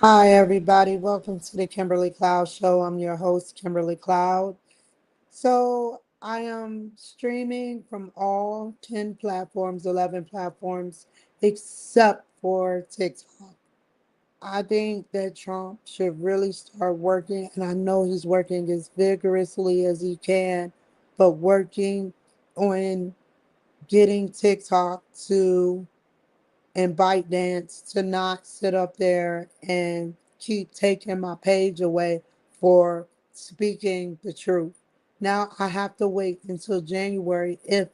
Hi, everybody. Welcome to the Kimberly Cloud Show. I'm your host, Kimberly Cloud. So, I am streaming from all 10 platforms, 11 platforms, except for TikTok. I think that Trump should really start working, and I know he's working as vigorously as he can, but working on getting TikTok to and ByteDance to not sit up there and keep taking my page away for speaking the truth. Now I have to wait until January if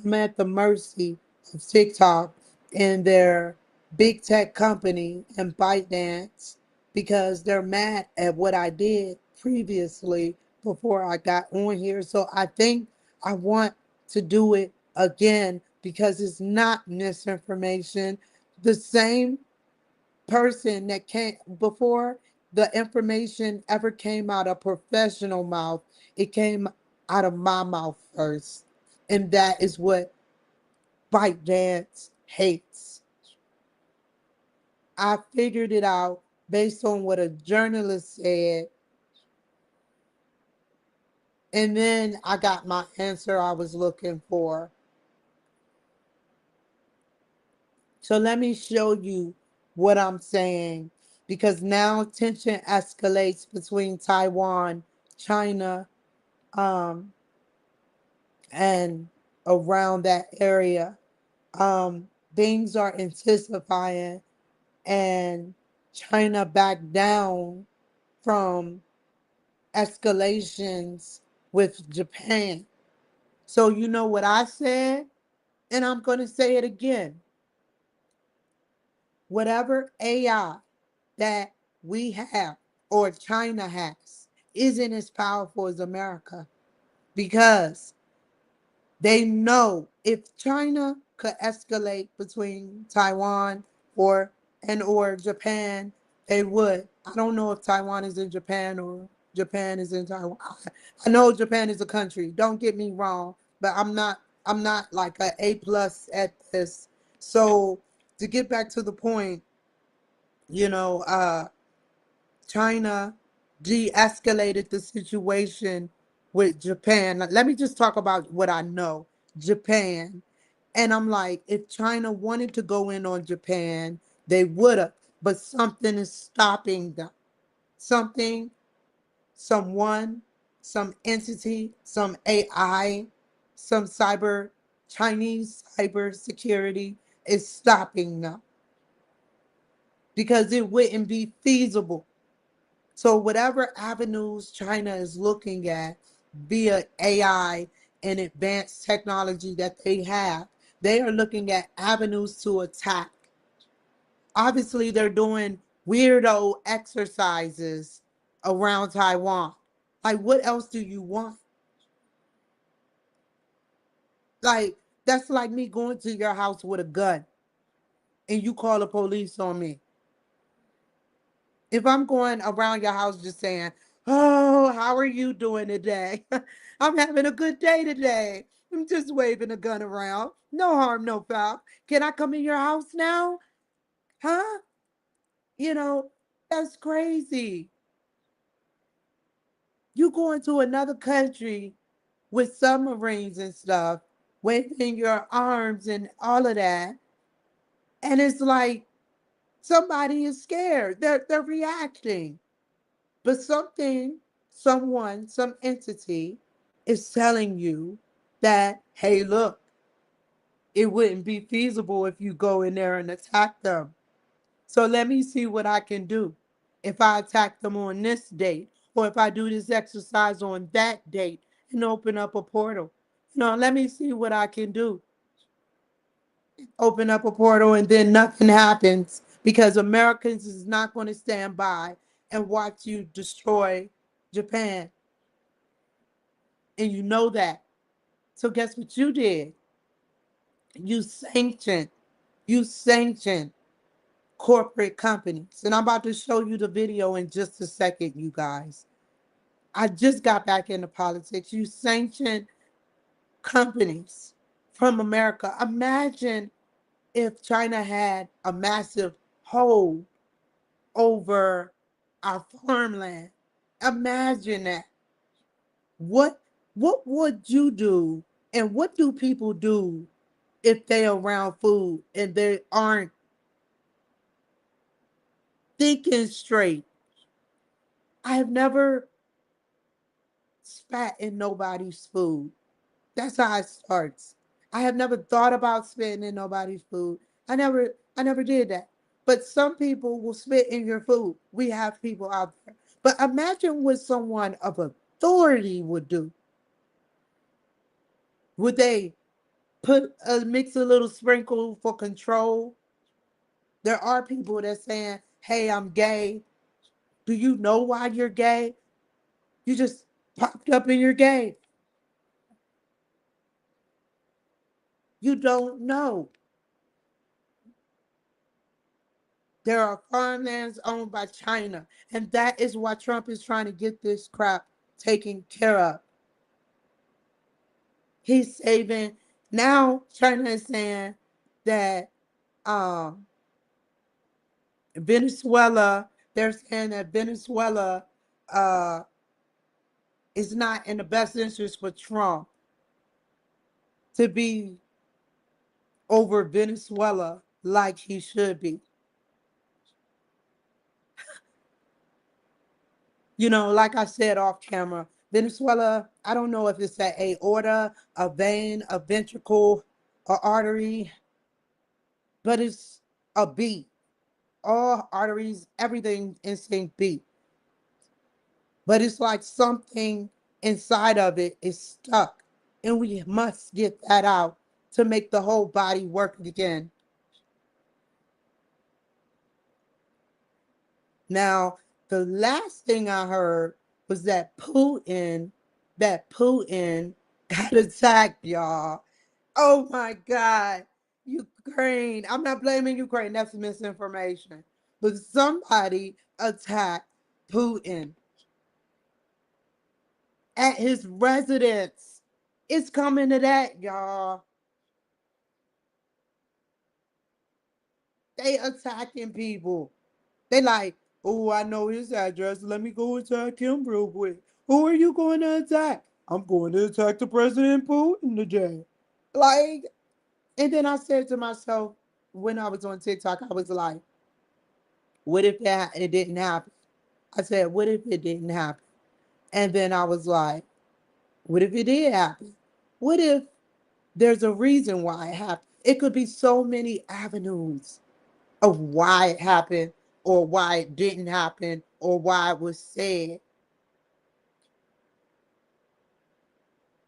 I'm at the mercy of TikTok and their big tech company and ByteDance because they're mad at what I did previously before I got on here. So I think I want to do it again because it's not misinformation. The same person that came before the information ever came out of professional mouth, it came out of my mouth first. And that is what ByteDance hates. I figured it out based on what a journalist said. And then I got my answer I was looking for. So let me show you what I'm saying because now tension escalates between Taiwan, China, um, and around that area. Things are intensifying, and China backed down from escalations with Japan. So, you know what I said, and I'm going to say it again. Whatever AI that we have or China has isn't as powerful as America because they know if China could escalate between Taiwan or Japan, they would. I don't know if Taiwan is in Japan or Japan is in Taiwan. I know Japan is a country. Don't get me wrong, but I'm not like a plus at this. So to get back to the point, you know, China de-escalated the situation with Japan. Let me just talk about what I know. Japan. And I'm like, if China wanted to go in on Japan, they would have. But something is stopping them. Something, someone, some entity, some AI, some Chinese cyber security is stopping them because it wouldn't be feasible. So whatever avenues China is looking at via AI and advanced technology that they are looking at avenues to attack. Obviously, they're doing weirdo exercises around Taiwan. Like, what else do you want? Like, that's like me going to your house with a gun and you call the police on me. If I'm going around your house just saying, "Oh, how are you doing today? I'm having a good day today. I'm just waving a gun around. No harm, no foul. Can I come in your house now? Huh? You know, that's crazy. You going to another country with submarines and stuff, waving your arms and all of that. And it's like somebody is scared. They're reacting. But something, someone, some entity is telling you that, hey, look, it wouldn't be feasible if you go in there and attack them. So let me see what I can do. If I attack them on this date, or if I do this exercise on that date and open up a portal. Let me see what I can do. Open up a portal and then nothing happens because Americans is not going to stand by and watch you destroy Japan. And you know that. So guess what you did? You sanctioned, you sanctioned corporate companies. And I'm about to show you the video in just a second, you guys. I just got back into politics. You sanctioned companies from America. Imagine if China had a massive hold over our farmland. Imagine that. What what would you do and what do people do if they're around food and they aren't thinking straight? I have never spat in nobody's food. That's how it starts. I have never thought about spitting in nobody's food. I never did that. But some people will spit in your food. We have people out there. But imagine what someone of authority would do. Would they mix a little sprinkle for control? There are people that saying, "Hey, I'm gay." Do you know why you're gay? You just popped up and you're gay. You don't know. There are farmlands owned by China, and that is why Trump is trying to get this crap taken care of. He's saving. Now China is saying that um, Venezuela, they're saying that Venezuela uh, is not in the best interest for Trump to be over Venezuela like he should be. Like I said off camera, Venezuela, I don't know if it's an aorta, a vein, a ventricle, a artery, but it's a beat. All arteries, everything instinct beat. But it's like something inside of it is stuck. And we must get that out to make the whole body work again. Now, the last thing I heard was that Putin got attacked, y'all. Oh my God. Ukraine. I'm not blaming Ukraine. That's misinformation. But somebody attacked Putin at his residence. It's coming to that, y'all. They attacking people. They like, oh, I know his address. Let me go attack him real quick. Who are you going to attack? I'm going to attack the President Putin today. Like, and then I said to myself, when I was on TikTok, I was like, what if it didn't happen? I said, what if it didn't happen? And then I was like, what if it did happen? What if there's a reason why it happened? It could be so many avenues of why it happened or why it didn't happen or why it was said.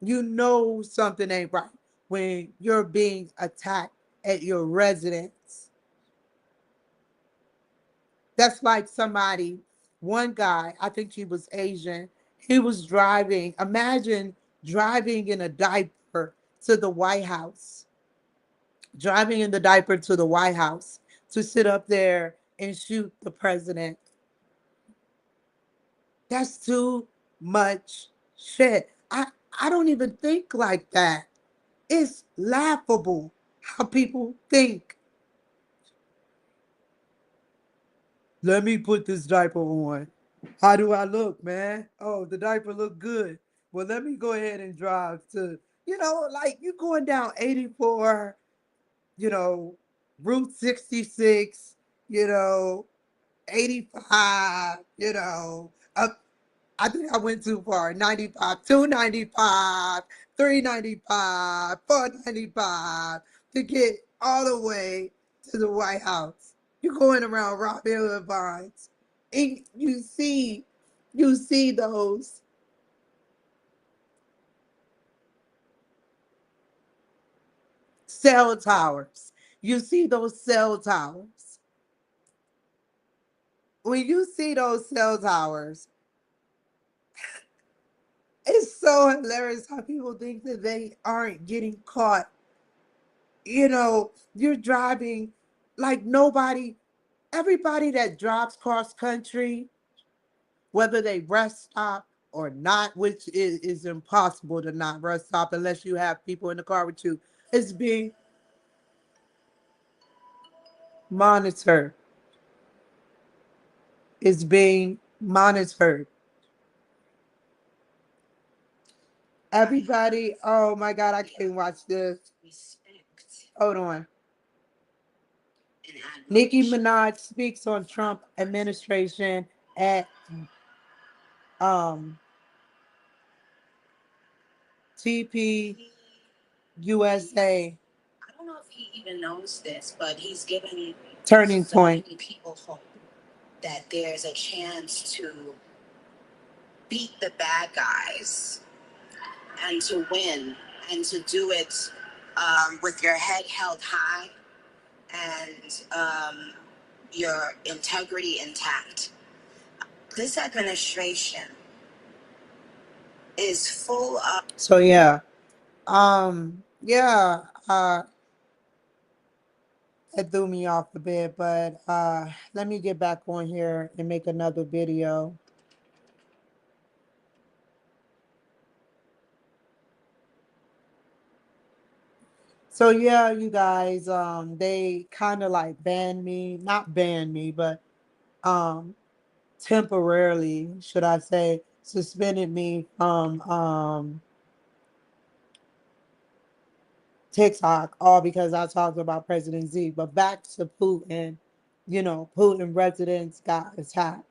You know something ain't right when you're being attacked at your residence. That's like one guy, I think he was Asian, he was driving. Imagine driving in a diaper to the White House, driving in the diaper to the White House to sit up there and shoot the president. That's too much shit. I don't even think like that. It's laughable how people think. Let me put this diaper on. How do I look, man? Oh, the diaper look good. Well, let me go ahead and drive to, like you going down 84, you know, Route 66, 85, up. I think I went too far. 95, 295, 395, 495 to get all the way to the White House. You're going around Rock Hill and Vines. And you see those cell towers. You see those cell towers. When you see those cell towers, it's so hilarious how people think that they aren't getting caught. You're driving like nobody, everybody that drives cross country, whether they rest stop or not, which is impossible to not rest stop unless you have people in the car with you, is being monitored. is being monitored. Everybody, oh my God, I can't watch this. Hold on. Nicki Minaj speaks on Trump administration at um, TP USA. I don't know if he even knows this, but he's given Turning so Point many people hope that there's a chance to beat the bad guys and to win and to do it with your head held high and your integrity intact. This administration is full of. So yeah, yeah, it threw me off a bit, but let me get back on here and make another video. So yeah, you guys, they kind of like banned me, not banned me, but um temporarily, should I say, suspended me from TikTok, all because I talked about President Z. But back to Putin, Putin residents got attacked.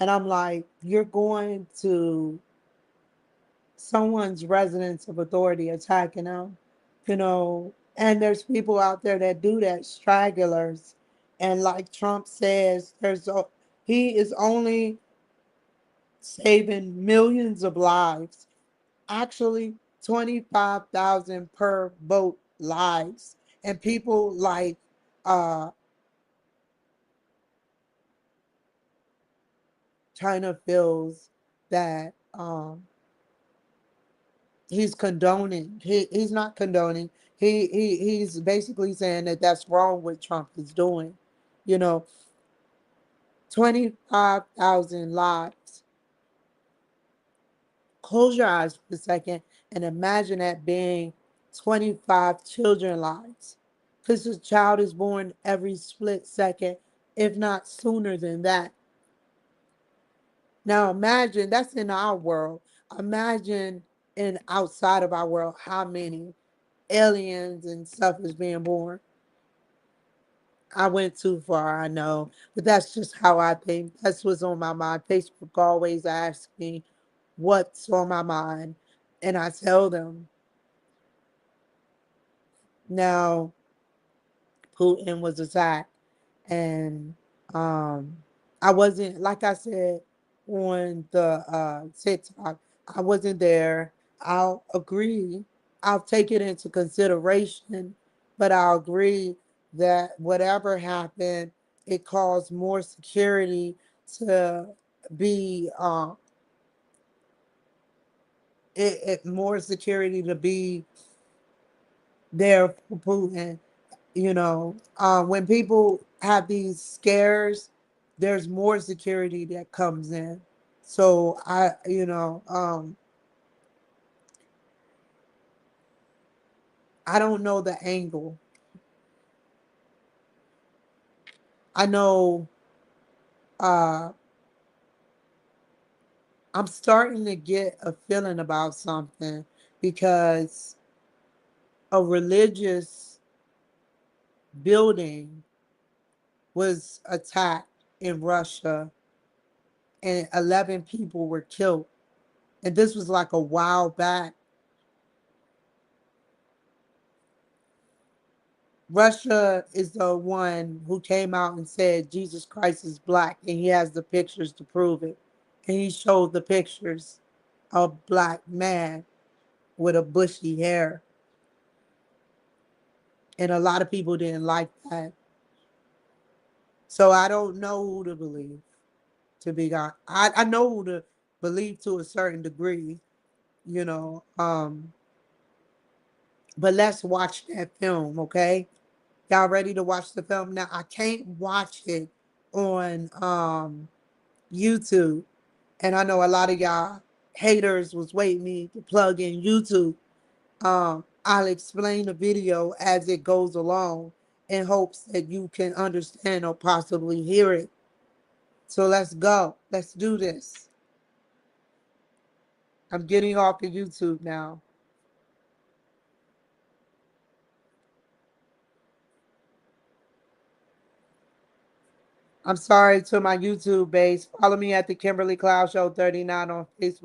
And I'm like, you're going to someone's residence of authority attacking them, and there's people out there that do that, stragglers. And like Trump says, he is only saving millions of lives. Actually, 25,000 per boat lives. And people like uh, China feels that he's condoning. He's not condoning. He's basically saying that that's wrong what Trump is doing. You know, 25,000 lives. Close your eyes for a second and imagine that being 25 children lives. Because a child is born every split second, if not sooner than that. Now imagine that's in our world. Imagine in outside of our world how many aliens and stuff is being born. I went too far, I know, but that's just how I think. That's what's on my mind. Facebook always asks me what's on my mind, and I tell them. Now, Putin was attacked, and um, I wasn't, like I said on the TikTok, I wasn't there. I'll agree. I'll take it into consideration, but I'll agree that whatever happened, it caused more security to be more security to be there for Putin. When people have these scares, there's more security that comes in. So I don't know the angle. I know uh, I'm starting to get a feeling about something because a religious building was attacked in Russia and 11 people were killed. And this was like a while back. Russia is the one who came out and said Jesus Christ is black, and he has the pictures to prove it. And he showed the pictures of a black man with a bushy hair. And a lot of people didn't like that. So I don't know who to believe, to be honest. I know who to believe to a certain degree, you know. But let's watch that film, okay? Y'all ready to watch the film? Now I can't watch it on YouTube. And I know a lot of y'all haters was waiting me to plug in YouTube. I'll explain the video as it goes along in hopes that you can understand or possibly hear it So let's go. Let's do this. I'm getting off of YouTube now. I'm sorry to my YouTube base. Follow me at the Kimberly Cloud Show 39 on Facebook.